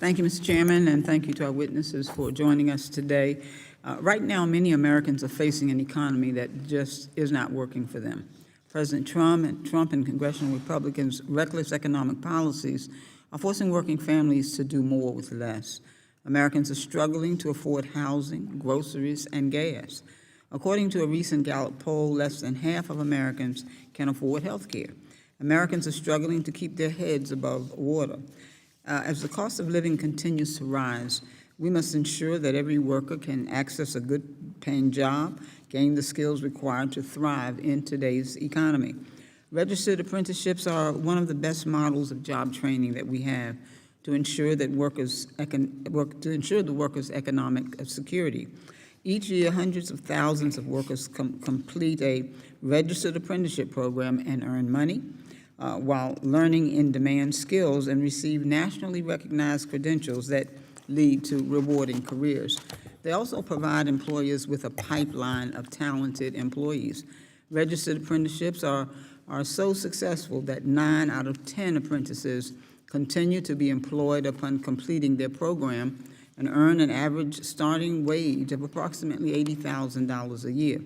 Thank you, Mr. Chairman, and thank you to our witnesses for joining us today. Right now, many Americans are facing an economy that just is not working for them. President Trump and congressional Republicans' reckless economic policies are forcing working families to do more with less. Americans are struggling to afford housing, groceries, and gas. According to a recent Gallup poll, less than half of Americans can afford health care. Americans are struggling to keep their heads above water. As the cost of living continues to rise, we must ensure that every worker can access a good-paying job, gain the skills required to thrive in today's economy. Registered apprenticeships are one of the best models of job training that we have to ensure that the workers' economic security. Each year, hundreds of thousands of workers complete a registered apprenticeship program and earn money while learning in-demand skills and receive nationally recognized credentials that lead to rewarding careers. They also provide employers with a pipeline of talented employees. Registered apprenticeships are so successful that 9 out of 10 apprentices continue to be employed upon completing their program and earn an average starting wage of approximately $80,000 a year.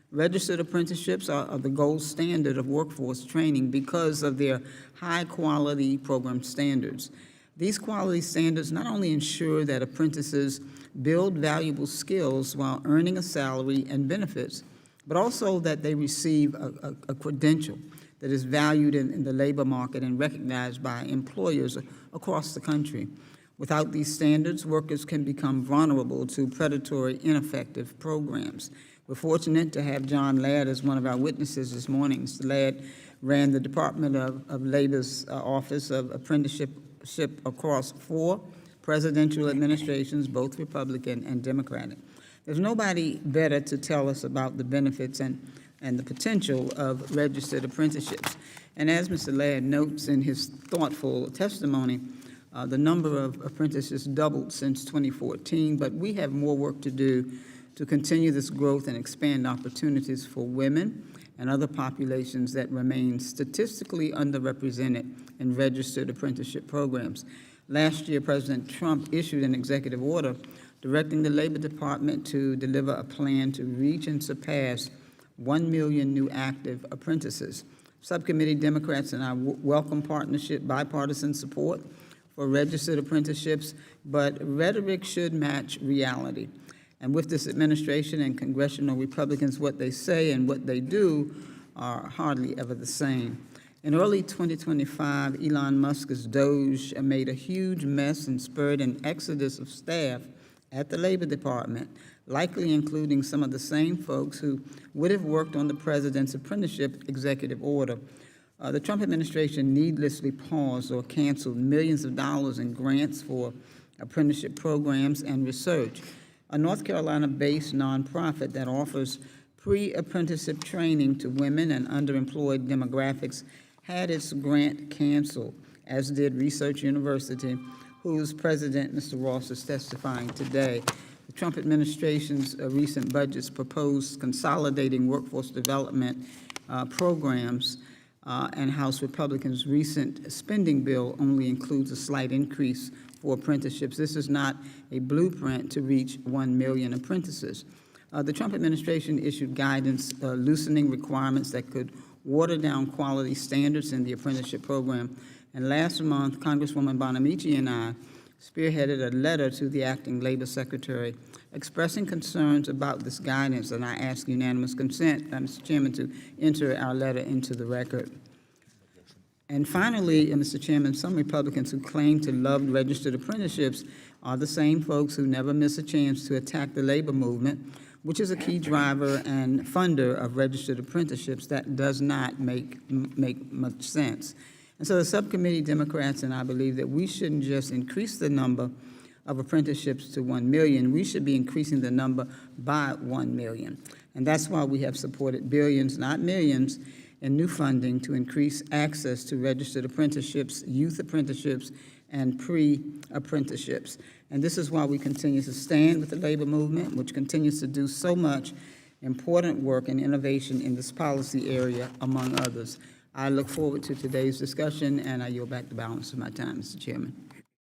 Registered apprenticeships are the gold standard of workforce training because of their high-quality program standards. These quality standards not only ensure that apprentices build valuable skills while earning a salary and benefits, but also that they receive a credential that is valued in the labor market and recognized by employers across the country. Without these standards, workers can become vulnerable to predatory, ineffective programs. We're fortunate to have John Ladd as one of our witnesses this morning. Mr. Ladd ran the Department of Labor's Office of Apprenticeship across 4 presidential administrations, both Republican and Democratic. There's nobody better to tell us about the benefits and the potential of registered apprenticeships. And as Mr. Ladd notes in his thoughtful testimony, the number of apprentices doubled since 2014, but we have more work to do to continue this growth and expand opportunities for women and other populations that remain statistically underrepresented in registered apprenticeship programs. Last year, President Trump issued an executive order directing the Labor Department to deliver a plan to reach and surpass 1 million new active apprentices. Subcommittee Democrats and I welcome bipartisan support for registered apprenticeships, but rhetoric should match reality. And with this administration and congressional Republicans, what they say and what they do are hardly ever the same. In early 2025, Elon Musk's Doge made a huge mess and spurred an exodus of staff at the Labor Department, likely including some of the same folks who would have worked on the president's apprenticeship executive order. The Trump administration needlessly paused or canceled millions of dollars in grants for apprenticeship programs and research. A North Carolina-based nonprofit that offers pre-apprenticeship training to women and underemployed demographics had its grant canceled, as did Research University, whose president, Mr. Ross, is testifying today. The Trump administration's recent budgets proposed consolidating workforce development programs, and House Republicans' recent spending bill only includes a slight increase for apprenticeships. This is not a blueprint to reach 1 million apprentices. The Trump administration issued guidance loosening requirements that could water down quality standards in the apprenticeship program. And last month, Congresswoman Bonamici and I spearheaded a letter to the acting labor secretary expressing concerns about this guidance, and I ask unanimous consent, Mr. Chairman, to enter our letter into the record. And finally, Mr. Chairman, some Republicans who claim to love registered apprenticeships are the same folks who never miss a chance to attack the labor movement, which is a key driver and funder of registered apprenticeships. That does not make much sense. And so the subcommittee Democrats and I believe that we shouldn't just increase the number of apprenticeships to 1 million, we should be increasing the number by 1 million. And that's why we have supported billions, not millions, in new funding to increase access to registered apprenticeships, youth apprenticeships, and pre-apprenticeships. And this is why we continue to stand with the labor movement, which continues to do so much important work and innovation in this policy area, among others. I look forward to today's discussion, and I yield back the balance of my time, Mr. Chairman.